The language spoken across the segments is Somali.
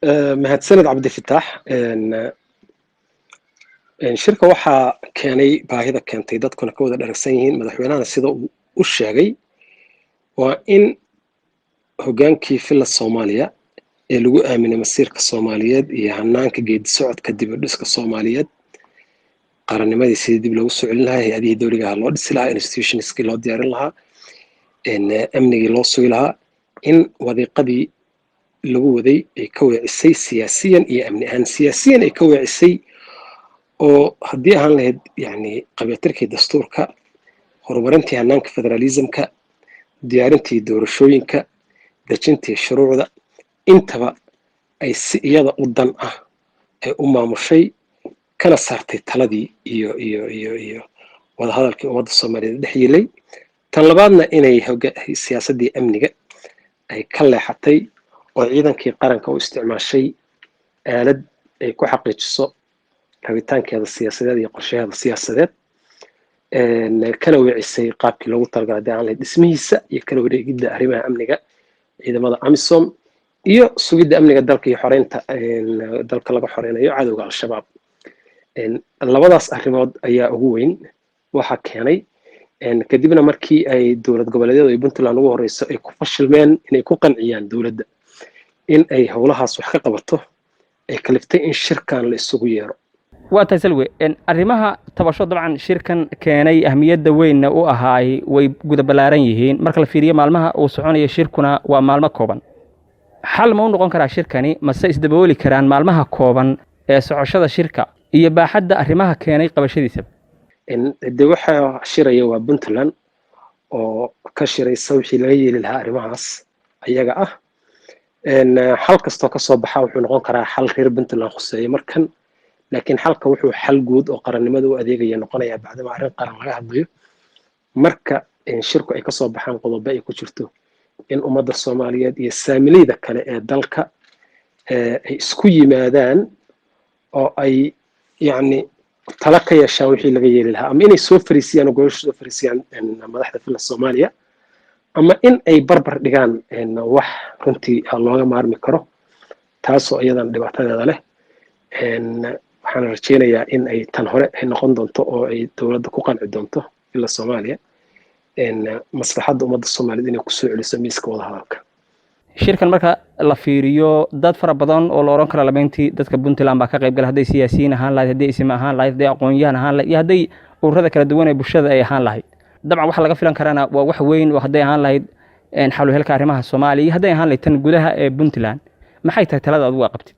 mahadsanid cabdifitaax shirka waxaa keenay baahida keentay dadkuna ka wada dharagsan yihiin madaxweynahana sida uu u sheegay waa in hogaankii filla Soomaaliya ee lagu aaminay masiirka Soomaaliyeed iyo hanaanka geedi socodka dib u dhiska Soomaaliyeed qarannimadii sidii dib loogu soo celin lahaa hay'adihii dowliga ah loo dhisi lahaa institutionskii loo diyaarin lahaa amnigii loo sugi lahaa in wadiiqadii lagu waday ay ka weecisay siyaasiyan iyo amni ahaan siyaasiyan ay ka weecisay oo haddii ahaan lahayd yani qabyaatirkii dastuurka horumarintii hanaanka federalismka diyaarintii doorashooyinka dejintii shuruucda intaba ay si iyada u dan ah ay u maamushay kana saartay taladii iyo wadahadalkii ummadda Soomaaliyeed dhex yilay tan labaadna inay siyaasadii amniga ay ka leexatay oo ciidankii qaranka u isticmaashay aalad ay ku xaqiijiso rabitaankeeda siyaasadeed iyo qorshaheeda siyaasadeed kana weecisay qaabkii loogu talagalay aan la dhismihiisa iyo kala wareegidda arrimaha amniga ciidamada AMISOM iyo sugidda amniga dalka iyo xoreynta dalka laga xoreynayo cadowga al-shabaab labadaas arrimood ayaa ugu weyn waxa keenay kadibna markii ay dowlad goboleedyada iyo Puntland ugu horeyso ay ku fashilmeen inay ku qanciyaan dowladda in ay howlahaas wax ka qabato ay kaliftay in shirkan la isugu yeero وأنت سلوي إن أرمها تبشر طبعا شركة كاني أهمية دوين وأهاي وجود بلارينيهين مركل فيريا معلمها وصعوني شركنا ومعلمة كوبان حل ما نقول كرا شركاني مسا إسدبولي كران معلمها كوبان سعشة الشركة يبقى حد أرمها كاني قبل شيء سب إن الدوحة شرية وبنتلان وكشري الصوحي لغي لها أرمهاس أيجا إن حلقة استوك الصباح ونقول كرا حل غير بنتلان خصوصي مركن لكن حلقة وحو حل جود أو قرنمدو أديجي نقولنا بعد ما عرفنا قرن لها ضيو مركا إن شركة أي كصوب بحان قضباء كشرتو إن أمد الصوماليات يساملي ذا كلا دلك سكوي مادان أو أي يعني تلقى يشاوحي لغير لها أما إني سوفريسيان وقولش سوفريسيان إن مدحدة في الصومالية أما إن أي بربر دقان إن وح كنتي الله ما أرمي كرو تاسو أيضا دبعتها له إن waxaan rajeynayaa in ay tan hore ay noqon doonto oo ay dowladda ku qanci doonto ila Soomaaliya in maslaxadda ummadda Soomaaliyeed inay ku soo celiso miiska wada hadalka shirkan marka la fiiriyo dad fara badan oo la oran karo labeyntii dadka Puntland baa ka qayb galay haday siyaasiyiin ahaan lahayd haday isma ahaan lahayd haday aqoon-yahan ahaan lahayd iyo haday ururada kala duwan ee bulshada ay ahaan lahayd dabcan waxa laga filan karana waa wax weyn oo haday ahaan lahayd in xalu helka arrimaha Soomaaliya haday ahaan lahayd tan gudaha ee Puntland maxay tahay talada aad uga qabtid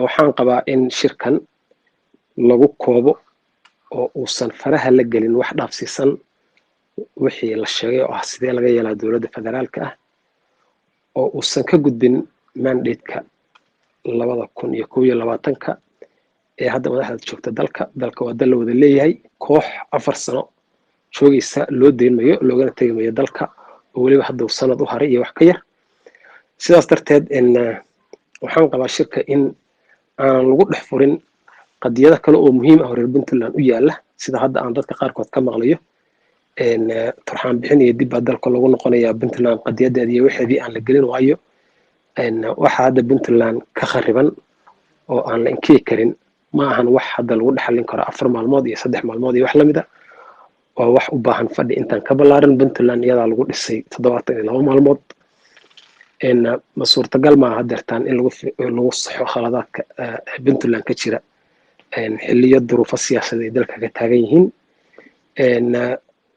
waxaan qabaa in shirkan lagu koobo oo uusan faraha la gelin wax dhaafsiisan wixii la sheegay oo sidee laga yeelaa dowladda federaalka ah oo uusan ka gudbin mandate-ka 2021 ee hadda madaxda joogta dalka waa dal wada leeyahay koox 4 sano joogaysa loo deeymayo loogana tagamayo dalka oo waliba hadda sanad u haray iyo wax ka yar sidaas darteed in waxaan qabaa shirka in aan lagu dhex furin qadiyada kale oo muhiim ah reer Puntland u yaala sida hadda aan dadka qaarkood ka maqlayo in turxaan bixin iyo dib dalka lagu noqonayaa Puntland qadiyadeeda iyo wixii aan la gelin waayo in waxa hadda Puntland ka khariban oo aan la inkii karin ma ahan wax hadda lagu dhaxalin karo 4 maalmood iyo 3 maalmood iyo wax lamid ah oo wax u baahan fadhi intaan ka balaaran Puntland iyada lagu dhisay 72 maalmood in ma suurtagal ma hadeertaan in lagu saxo khaladaadka Puntland ka jira xilliyo duruufo siyaasadeed dalka ka taagan yihiin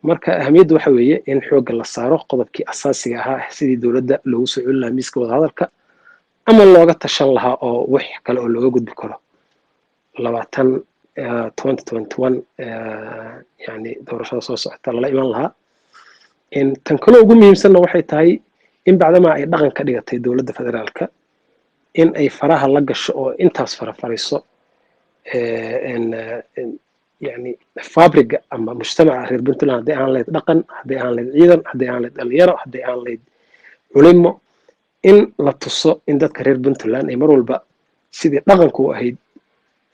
marka ahamiyaddu waxa weeye in xoogga la saaro qodobkii asaasiga ahaa sidii dowladda loogu soo celin lahaa miiska wada hadalka ama looga tashan lahaa oo wax kale oo looga gudbi karo 2021 yani doorashada soo socota la iman lahaa in tan kale ugu muhiimsanna waxay tahay in bacdama ay dhaqan ka dhigatay dowladda federaalka in ay faraha la gasho oo intaas farafariso يعني فابريكا أما مجتمع غير بنتلان هدي آن ليد دقن هدي آن ليد عيدان هدي آن ليد اليرا هدي آن ليد علمو إن لا تصو إن دادك غير بنتلان أي مرول با سيدي دقن كو أهيد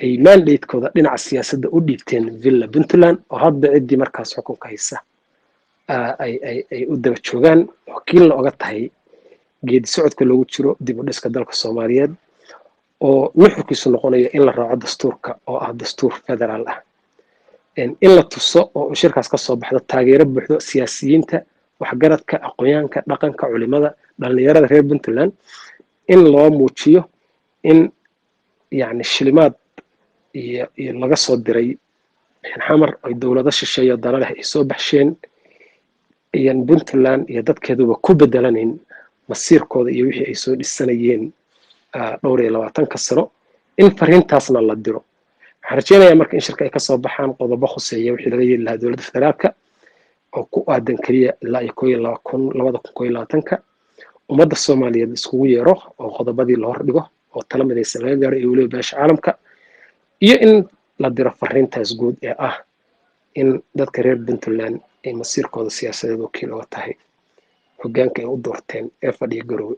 أي مان ليد كودا لنا على السياسة دا أديبتين فيلا بنتلان وهذا عدي مركز حكوم كهيسة أي أدبت شوغان وكيل لأغت هاي جيد سعود كله وجرو دي بودسك دالك الصوماليات oo nuxurkiisu noqonaya in la raaco dastuurka oo ah dastuur federaal ah in la tuso oo shirkaas ka soo baxdo taageero buuxdo siyaasiyiinta waxgaradka aqoonyahanka dhaqanka culimada dhalinyarada reer puntland in loo muujiyo in yani shilimaad iyo laga soo diray xamar ay dowlado shisheeyo dana leh ay soo baxsheen iyan puntland iyo dadkeeduba ku bedelanin masiirkooda iyo wixii ay soo dhisanayeen dhowr iyo 20 sano in fariintaasna la diro waxaan rajeynayaa marka in shirka ay kasoo baxaan qodobo khuseeya wixii laga yeeli lahaa dowladda federaalka oo ku aadan keliya ilaa iyo 2021 ummadda soomaaliyeed iskugu yeero oo qodobadii la hordhigo oo tala midaysan laga gaaro iyo weliba beesha caalamka iyo in la diro fariintaas guud ee ah in dadka reer puntland ay masiirkooda siyaasadeed wakiil uga tahay hoggaanka ay u doorteen ee fadhiya garowe